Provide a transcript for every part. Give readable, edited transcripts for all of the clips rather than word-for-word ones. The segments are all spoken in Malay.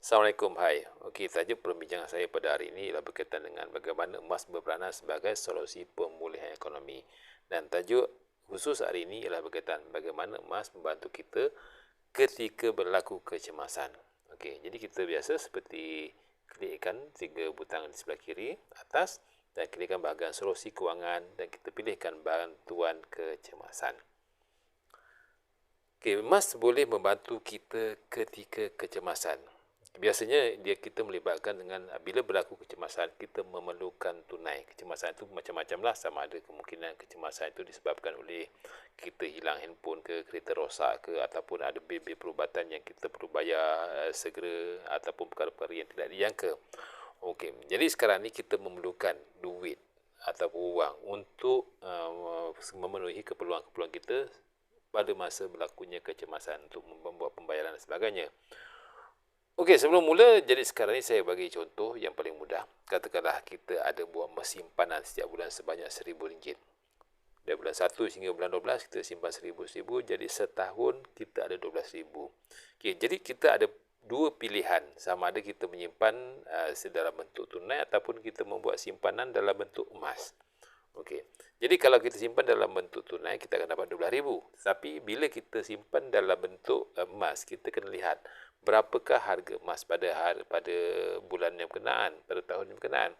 Assalamualaikum, hai. Okey, tajuk perbincangan saya pada hari ini ialah berkaitan dengan bagaimana emas berperanan sebagai solusi pemulihan ekonomi. Dan tajuk khusus hari ini ialah berkaitan bagaimana emas membantu kita ketika berlaku kecemasan. Okey, jadi kita biasa seperti klikkan 3 butang di sebelah kiri atas dan klikkan bahagian solusi kewangan dan kita pilihkan bantuan kecemasan. Okey, emas boleh membantu kita ketika kecemasan. Biasanya kita melibatkan dengan bila berlaku kecemasan, kita memerlukan tunai. Kecemasan itu macam-macam lah, sama ada kemungkinan kecemasan itu disebabkan oleh kita hilang handphone ke, kereta rosak ke, ataupun ada bil-bil perubatan yang kita perlu bayar segera, ataupun perkara-perkara yang tidak dijangka. Okey, jadi sekarang ni kita memerlukan duit ataupun wang untuk memenuhi keperluan-keperluan kita pada masa berlakunya kecemasan untuk membuat pembayaran dan sebagainya. Okey, sebelum mula, jadi sekarang ni saya bagi contoh yang paling mudah. Katakanlah kita ada buat simpanan setiap bulan sebanyak RM1,000. Dari bulan 1 hingga bulan 12 kita simpan RM1,000, jadi setahun kita ada RM12,000. Okey, jadi kita ada dua pilihan, sama ada kita menyimpan dalam bentuk tunai ataupun kita membuat simpanan dalam bentuk emas. Okey. Jadi kalau kita simpan dalam bentuk tunai, kita akan dapat RM12,000. Tapi bila kita simpan dalam bentuk emas, kita kena lihat berapakah harga emas pada bulan yang berkenaan, pada tahun yang berkenaan.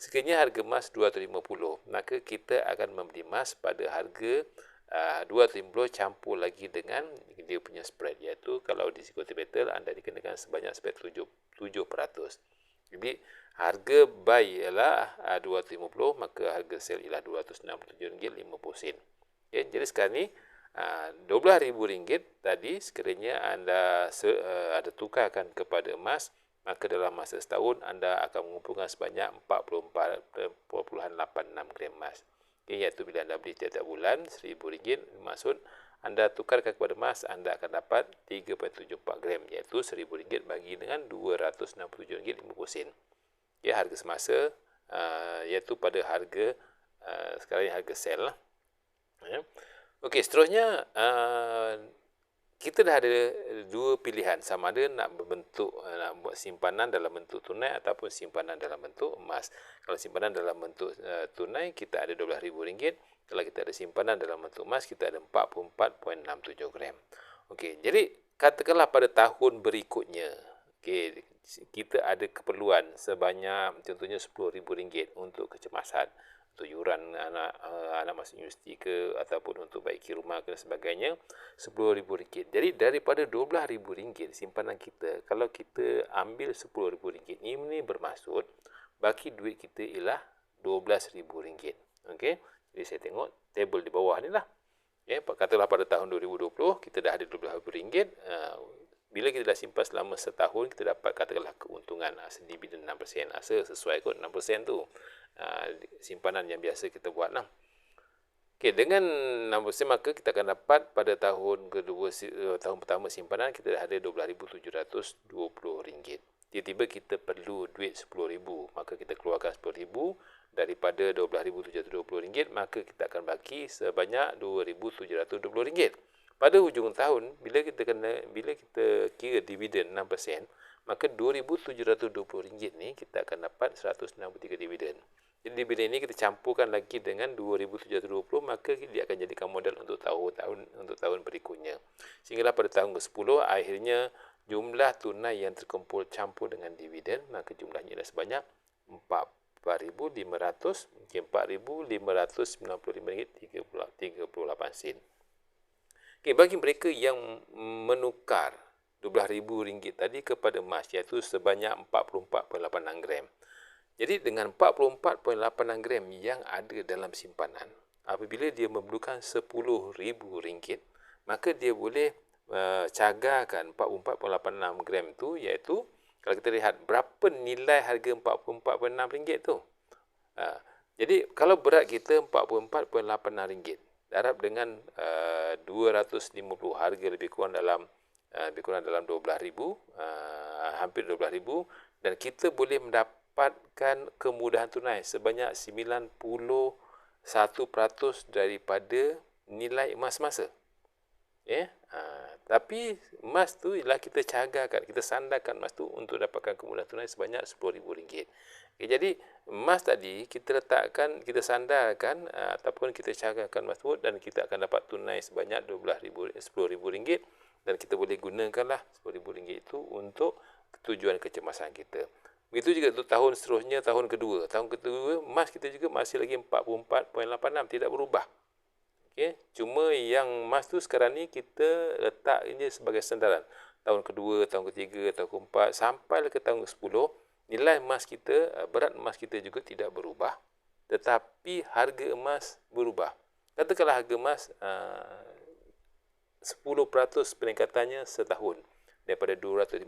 Sekiranya harga emas RM250, maka kita akan membeli emas pada harga RM250 campur lagi dengan dia punya spread, iaitu kalau di Security Battle anda dikenakan sebanyak spread 7%. Jadi harga buy ialah RM250, maka harga sell ialah RM267.50. Okay, jadi sekarang ni RM12,000 tadi sekiranya anda tukarkan kepada emas, maka dalam masa setahun anda akan mengumpulkan sebanyak 44.86 gram emas. Okay, iaitu bila anda beli tiap-tiap bulan RM1,000, maksud anda tukarkan kepada emas, anda akan dapat 3.74 gram, iaitu RM1,000 bagi dengan RM267.50. Ya, harga semasa, iaitu pada harga sekarang ni harga sell lah. Ya. Okey, seterusnya kita dah ada dua pilihan, sama ada nak buat simpanan dalam bentuk tunai ataupun simpanan dalam bentuk emas. Kalau simpanan dalam bentuk tunai, kita ada RM12,000. Kalau kita ada simpanan dalam bentuk emas, kita ada 44.67 gram. Okey, jadi katakanlah pada tahun berikutnya, okey, kita ada keperluan sebanyak contohnya RM10,000 untuk kecemasan, untuk yuran anak masuk universiti ke, ataupun untuk baiki rumah ke dan sebagainya, RM10,000. Jadi daripada RM12,000 simpanan kita, kalau kita ambil RM10,000 ini bermaksud baki duit kita ialah RM12,000. Okey. Jadi saya tengok table di bawah ni lah. Okay, katalah pada tahun 2020 kita dah ada RM12,000. Bila kita dah simpan selama setahun, kita dapat katakanlah keuntungan dividen 6%. Sesuai kot 6% tu. Simpanan yang biasa kita buat lah. Okay, dengan 6% maka kita akan dapat pada tahun kedua, tahun pertama simpanan kita dah ada RM12,720. Tiba-tiba kita perlu duit RM10,000, maka kita keluarkan RM10,000 daripada RM12,720, maka kita akan bagi sebanyak RM2,720. Pada hujung tahun, bila kita kira dividen 6%, maka RM2,720 ni kita akan dapat 163 dividen. Jadi dividen ini kita campurkan lagi dengan 2,720, maka dia akan jadikan modal untuk tahun berikutnya. Sehinggalah pada tahun ke-10 akhirnya jumlah tunai yang terkumpul campur dengan dividen, maka jumlahnya adalah sebanyak RM4,595.38. Okay, bagi mereka yang menukar RM12,000 tadi kepada emas, iaitu sebanyak 44.86 gram. Jadi dengan 44.86 gram yang ada dalam simpanan, apabila dia memerlukan RM10,000, maka dia boleh cagarkan 44.86 gram tu, iaitu kalau kita lihat berapa nilai harga RM44.6 tu. Jadi kalau berat kita RM44.86, darab dengan 250, harga lebih kurang dalam 12,000, hampir 12,000, dan kita boleh mendapatkan kemudahan tunai sebanyak 91% daripada nilai emas semasa. Tapi emas tu ialah kita cagarkan, kita sandarkan emas tu untuk dapatkan kemudahan tunai sebanyak RM10,000. Jadi emas tadi kita letakkan, kita sandarkan ataupun kita cagarkan emas tu dan kita akan dapat tunai sebanyak RM10,000 dan kita boleh gunakanlah RM10,000 itu untuk tujuan kecemasan kita. Begitu juga untuk tahun seterusnya, tahun kedua. Tahun kedua emas kita juga masih lagi 44.86, tidak berubah. Cuma yang emas tu sekarang ni kita letak ini sebagai sandaran. Tahun kedua, tahun ketiga, tahun keempat sampai ke tahun ke-10, nilai emas kita, berat emas kita juga tidak berubah, tetapi harga emas berubah. Katakanlah harga emas 10% peningkatannya setahun. Daripada 250,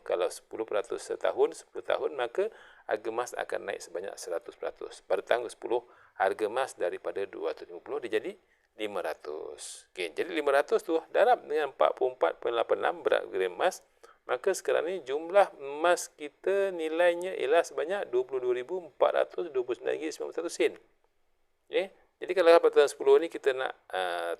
kalau 10% setahun, 10 tahun, maka harga emas akan naik sebanyak 100%. Pada tahun ke-10, harga emas daripada 250 dia jadi 500. Jadi 500 tu darab dengan 44.86 berat gram emas, maka sekarang ni jumlah emas kita nilainya ialah sebanyak RM22,429.91. Jadi kalau pada tahun 10 ni kita nak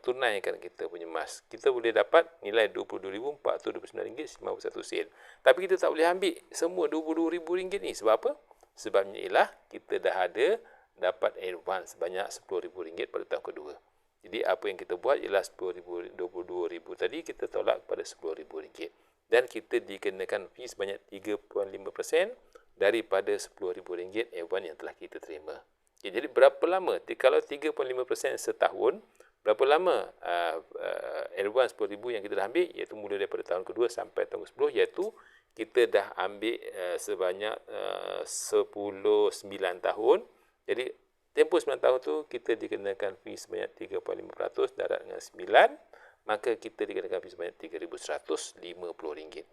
tunaikan kita punya emas, kita boleh dapat nilai RM22,429.91. Tapi kita tak boleh ambil semua RM22,000 ni. Sebab apa? Sebabnya ialah kita dah ada dapat advance sebanyak RM10,000 pada tahun kedua. Jadi apa yang kita buat ialah RM22,000 tadi kita tolak kepada RM10,000 dan kita dikenakan fee sebanyak 3.5% daripada RM10,000 advance yang telah kita terima. Jadi berapa lama? Kalau 3.5% setahun, berapa lama advance RM10,000 yang kita dah ambil, iaitu mula daripada tahun kedua sampai tahun ke-10, iaitu kita dah ambil sebanyak 9 tahun. Jadi tempoh 9 tahun tu kita dikenakan fee sebanyak 3.5% darab dengan 9, maka kita dikenakan fee sebanyak RM3,150.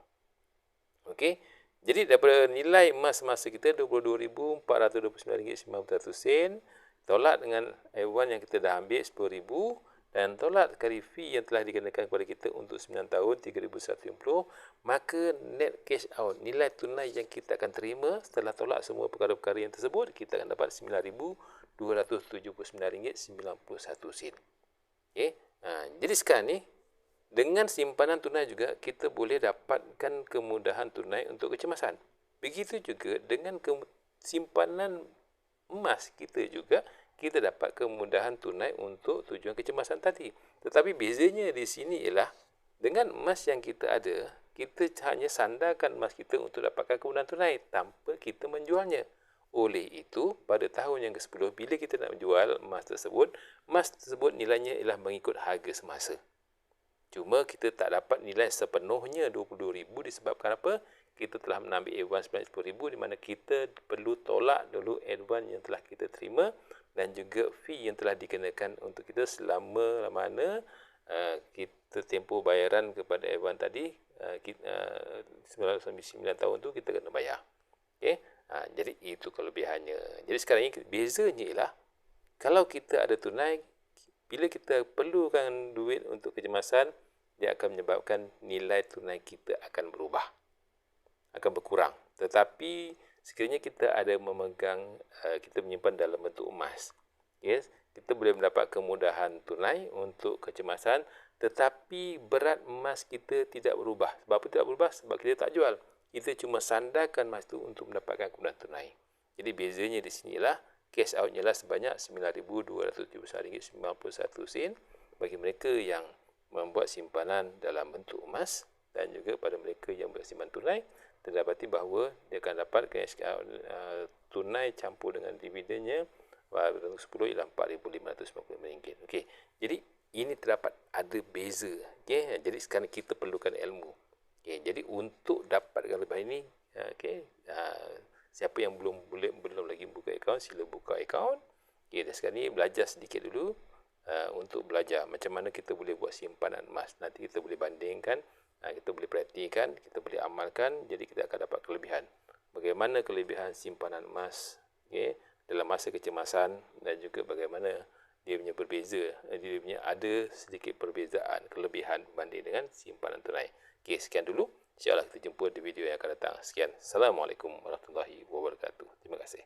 Okey. Jadi daripada nilai emas masa kita RM22,429.91, tolak dengan advance yang kita dah ambil RM10,000 dan tolak kali fee yang telah dikenakan kepada kita untuk 9 tahun RM3,150, maka net cash out, nilai tunai yang kita akan terima setelah tolak semua perkara-perkara yang tersebut, kita akan dapat RM9,279.91. Jadi sekarang ni dengan simpanan tunai juga kita boleh dapatkan kemudahan tunai untuk kecemasan. Begitu juga dengan simpanan emas kita juga kita dapat kemudahan tunai untuk tujuan kecemasan tadi. Tetapi bezanya di sini ialah dengan emas yang kita ada, kita hanya sandarkan emas kita untuk dapatkan kemudahan tunai tanpa kita menjualnya. Oleh itu, pada tahun yang ke-10, bila kita nak menjual emas tersebut nilainya ialah mengikut harga semasa. Cuma kita tak dapat nilai sepenuhnya RM22,000 disebabkan apa? Kita telah menambil advance RM10,000 di mana kita perlu tolak dulu advance yang telah kita terima dan juga fee yang telah dikenakan untuk kita selama mana kita tempoh bayaran kepada advance tadi 9 tahun tu kita kena bayar. Jadi itu kelebihannya. Jadi sekarang ini bezanya ialah kalau kita ada tunai, bila kita perlukan duit untuk kecemasan, dia akan menyebabkan nilai tunai kita akan berubah, akan berkurang. Tetapi sekiranya kita ada memegang, kita menyimpan dalam bentuk emas, kita boleh mendapat kemudahan tunai untuk kecemasan, tetapi berat emas kita tidak berubah. Sebab apa tidak berubah? Sebab kita tak jual. Kita cuma sandarkan emas itu untuk mendapatkan kemudahan tunai. Jadi bezanya di sini ialah cash out ialah sebanyak RM9,271.91 bagi mereka yang membuat simpanan dalam bentuk emas, dan juga pada mereka yang bersimpan tunai, terdapati bahawa dia akan dapat cash out tunai campur dengan dividennya pada tahun 10 ialah RM4,595. Okey. Jadi ini terdapat ada beza. Jadi sekarang kita perlukan ilmu. Jadi untuk dapatkan lebihan ini, siapa yang belum lagi buka akaun, sila buka akaun. Dan sekarang ni belajar sedikit dulu untuk belajar macam mana kita boleh buat simpanan emas. Nanti kita boleh bandingkan, kita boleh praktikan, kita boleh amalkan, jadi kita akan dapat kelebihan. Bagaimana kelebihan simpanan emas dalam masa kecemasan, dan juga bagaimana dia punya berbeza, dia punya ada sedikit perbezaan kelebihan berbanding dengan simpanan tunai. Sekian dulu. InsyaAllah kita jumpa di video yang akan datang. Sekian. Assalamualaikum warahmatullahi wabarakatuh. Terima kasih.